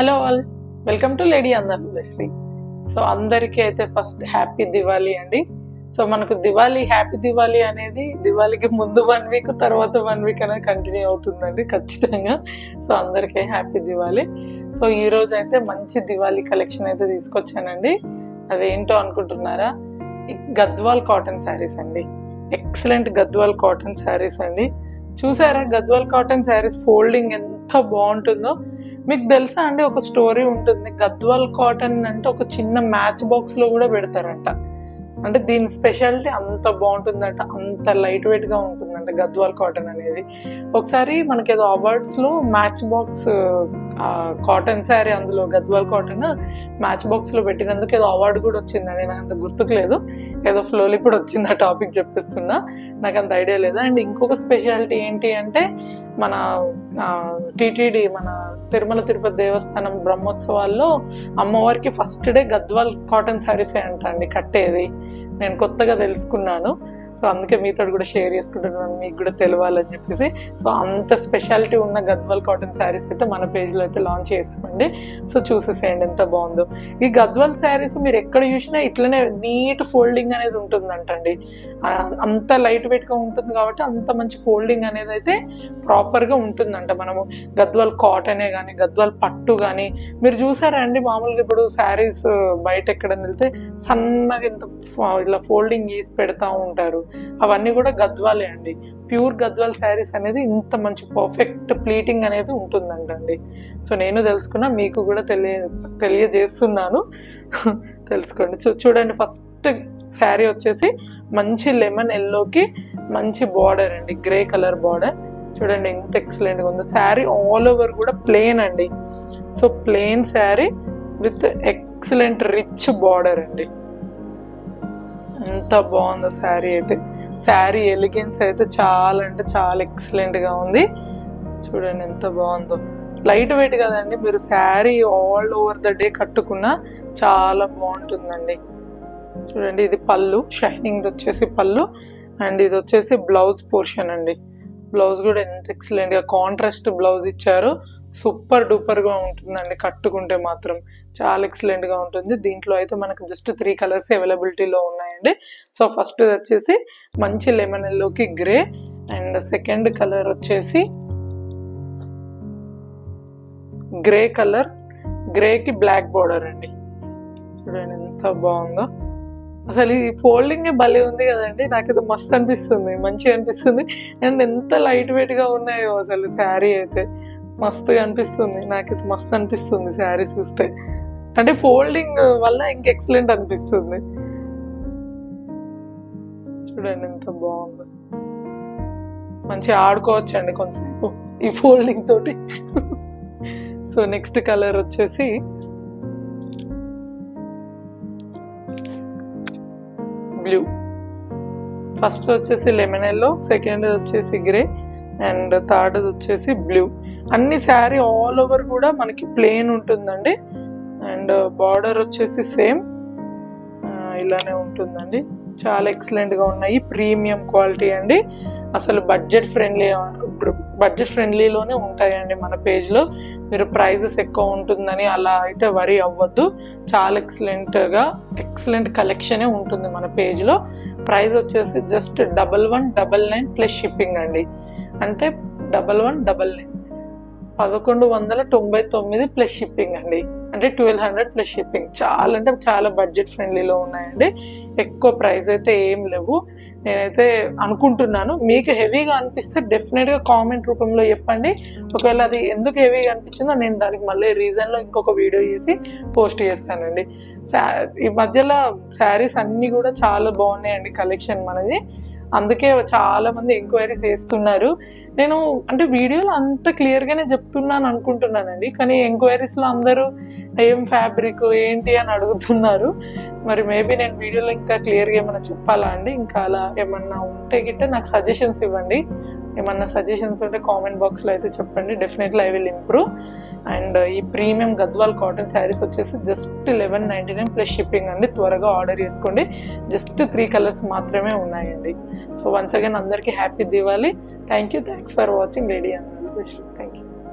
Hello all, welcome to lady అందర్ బెస్ట్లీ. So అందరికీ అయితే ఫస్ట్ హ్యాపీ దివాళీ అండి. సో మనకు దివాళీ, హ్యాపీ దివాళీ అనేది దివాళీకి ముందు 1 వీక్, తర్వాత 1 వీక్ అనేది కంటిన్యూ అవుతుందండి ఖచ్చితంగా. సో అందరికీ హ్యాపీ దివాళీ. సో ఈ రోజు అయితే మంచి దివాళీ కలెక్షన్ అయితే తీసుకొచ్చానండి. అదేంటో అనుకుంటున్నారా? గద్వాల్ కాటన్ శారీస్ అండి. ఎక్సలెంట్ గద్వాల్ కాటన్ శారీస్ అండి. చూసారా గద్వాల్ కాటన్ శారీస్ ఫోల్డింగ్ ఎంత బాగుంటుందో? మీకు తెలుసా అండి, ఒక స్టోరీ ఉంటుంది. గద్వాల్ కాటన్ అంటే ఒక చిన్న మ్యాచ్ బాక్స్ లో కూడా పెడతారంట. అంటే దీని స్పెషాలిటీ అంత బాగుంటుందంట, అంత లైట్ వెయిట్ గా ఉంటుందంట గద్వాల్ కాటన్ అనేది. ఒకసారి మనకి ఏదో అవార్డ్స్ లో మ్యాచ్ బాక్స్ కాటన్ శారీ, అందులో గద్వాల్ కాటన్ మ్యాచ్ బాక్స్ లో పెట్టినందుకు ఏదో అవార్డు కూడా వచ్చిందండి. నాకు అంత గుర్తుకు లేదు, ఏదో ఫ్లోలో ఇప్పుడు వచ్చింది ఆ టాపిక్ చెప్పిస్తున్నా, నాకు అంత ఐడియా లేదు. అండ్ ఇంకొక స్పెషాలిటీ ఏంటి అంటే, మన టీటీడీ, మన తిరుమల తిరుపతి దేవస్థానం బ్రహ్మోత్సవాల్లో అమ్మవారికి ఫస్ట్ డే గద్వాల్ కాటన్ శారీసే అంట అండి కట్టేది. నేను కొత్తగా తెలుసుకున్నాను. సో అందుకే మీతో కూడా షేర్ చేసుకుంటున్నాను, మీకు కూడా తెలియాలని చెప్పేసి. సో అంత స్పెషాలిటీ ఉన్న గద్వాల్ కాటన్ శారీస్ అయితే మన పేజ్లో అయితే లాంచ్ చేసామండి. సో చూసేసేయండి ఎంత బాగుందో. ఈ గద్వాల్ శారీస్ మీరు ఎక్కడ చూసినా ఇట్లనే నీట్ ఫోల్డింగ్ అనేది ఉంటుందంటండి. అంత లైట్ వెయిట్గా ఉంటుంది కాబట్టి అంత మంచి ఫోల్డింగ్ అనేది అయితే ప్రాపర్గా ఉంటుందంట. మనము గద్వాల్ కాటనే కానీ, గద్వాల్ పట్టు కానీ మీరు చూసారా అండి, మామూలుగా ఇప్పుడు శారీస్ బయట ఎక్కడ వెళ్తే సన్నగా ఇంత ఇలా ఫోల్డింగ్ చేసి పెడతా ఉంటారు, అవన్నీ కూడా గద్వాలే అండి. ప్యూర్ గద్వాల్ శారీస్ అనేది ఇంత మంచి పర్ఫెక్ట్ ప్లీటింగ్ అనేది ఉంటుందంటండి. సో నేను తెలుసుకున్నా, మీకు కూడా తెలియజేస్తున్నాను, తెలుసుకోండి. చూడండి, ఫస్ట్ శారీ వచ్చేసి మంచి లెమన్ ఎల్లోకి మంచి బార్డర్ అండి, గ్రే కలర్ బార్డర్. చూడండి ఎంత ఎక్సలెంట్గా ఉందో. శారీ ఆల్ ఓవర్ కూడా ప్లెయిన్ అండి. So plain sari with excellent rich border అండి. ఎంత బాగుందో శారీ అయితే. శారీ ఎలిగెన్స్ అయితే చాలా అంటే చాలా ఎక్సలెంట్గా ఉంది. చూడండి ఎంత బాగుందో. లైట్ వెయిట్ కదండి, మీరు sari all over the day కట్టుకున్నా చాలా బాగుంటుందండి. చూడండి, ఇది పళ్ళు, షైనింగ్ వచ్చేసి పళ్ళు, అండ్ ఇది వచ్చేసి బ్లౌజ్ పోర్షన్ అండి. బ్లౌజ్ కూడా ఎంత ఎక్సలెంట్గా కాంట్రాస్ట్ బ్లౌజ్ ఇచ్చారు. సూపర్ డూపర్గా ఉంటుందండి, కట్టుకుంటే మాత్రం చాలా ఎక్సలెంట్గా ఉంటుంది. దీంట్లో అయితే మనకు జస్ట్ 3 కలర్స్ అవైలబిలిటీలో ఉన్నాయండి. సో ఫస్ట్ వచ్చేసి మంచి లెమన్ ఎల్లోకి గ్రే, అండ్ సెకండ్ కలర్ వచ్చేసి గ్రే కలర్, గ్రేకి బ్లాక్ బార్డర్ అండి. చూడండి ఎంత బాగుందో. అసలు ఈ ఫోల్డింగ్ భలే ఉంది కదండి, నాకు ఇది మస్తు అనిపిస్తుంది, మంచిగా అనిపిస్తుంది. అండ్ ఎంత లైట్ వెయిట్గా ఉన్నాయో అసలు శారీ అయితే మస్తుగా అనిపిస్తుంది. నాకు ఇది మస్తు అనిపిస్తుంది శారీ చూస్తే, అంటే ఫోల్డింగ్ వల్ల ఇంక ఎక్సలెంట్ అనిపిస్తుంది. చూడండి ఎంత బాగుంది, మంచిగా ఆడుకోవచ్చు అండి కొంచెంసేపు ఈ ఫోల్డింగ్ తోటి. సో నెక్స్ట్ కలర్ వచ్చేసి బ్లూ. ఫస్ట్ వచ్చేసి లెమన్ ఎల్లో, సెకండ్ వచ్చేసి గ్రే, అండ్ థర్డ్ వచ్చేసి బ్లూ. అన్ని శారీ ఆల్ ఓవర్ కూడా మనకి ప్లెయిన్ ఉంటుందండి. అండ్ బార్డర్ వచ్చేసి సేమ్ ఇలానే ఉంటుందండి. చాలా ఎక్సలెంట్గా ఉన్నాయి, ప్రీమియం క్వాలిటీ అండి. అసలు బడ్జెట్ ఫ్రెండ్లీలోనే ఉంటాయండి మన పేజ్లో. మీరు ప్రైజెస్ ఎక్కువ ఉంటుందని అలా అయితే వరీ అవ్వద్దు. చాలా ఎక్సలెంట్ కలెక్షనే ఉంటుంది మన పేజ్లో. ప్రైస్ వచ్చేసి జస్ట్ 1199 ప్లస్ షిప్పింగ్ అండి. అంటే 1199, 1199 ప్లస్ షిప్పింగ్ అండి. అంటే 1200 ప్లస్ షిప్పింగ్. చాలా అంటే చాలా బడ్జెట్ ఫ్రెండ్లీలో ఉన్నాయండి. ఎక్కువ ప్రైస్ అయితే ఏం లేవు నేనైతే అనుకుంటున్నాను. మీకు హెవీగా అనిపిస్తే డెఫినెట్గా కామెంట్ రూపంలో చెప్పండి. ఒకవేళ అది ఎందుకు హెవీగా అనిపించిందో నేను దానికి మళ్ళీ రీజన్లో ఇంకొక వీడియో చేసి పోస్ట్ చేస్తానండి. ఈ మధ్యలో శారీస్ అన్నీ కూడా చాలా బాగున్నాయండి కలెక్షన్ మనది. అందుకే చాలా మంది ఎంక్వైరీస్ చేస్తున్నారు. నేను అంటే వీడియోలో అంత క్లియర్గానే చెప్తున్నాను అనుకుంటున్నానండి, కానీ ఎంక్వైరీస్లో అందరూ ఏం ఫ్యాబ్రిక్ ఏంటి అని అడుగుతున్నారు. మరి మేబీ నేను వీడియోలో ఇంకా క్లియర్గా ఏమైనా చెప్పాలా అండి? ఇంకా అలా ఏమన్నా ఉంటే గిట్ట నాకు సజెషన్స్ ఇవ్వండి. ఏమన్నా సజెషన్స్ ఉంటే కామెంట్ బాక్స్లో అయితే చెప్పండి, definitely I will improve. And ఈ ప్రీమియం గద్వాల్ కాటన్ శారీస్ వచ్చేసి జస్ట్ 1199 ప్లస్ షిప్పింగ్ అండి. త్వరగా ఆర్డర్ చేసుకోండి, జస్ట్ 3 కలర్స్ మాత్రమే ఉన్నాయండి. సో వన్స్ అగైన్ అందరికీ happy Diwali. Thanks for watching lady అందర్ బెస్ట్లీ. Thank you.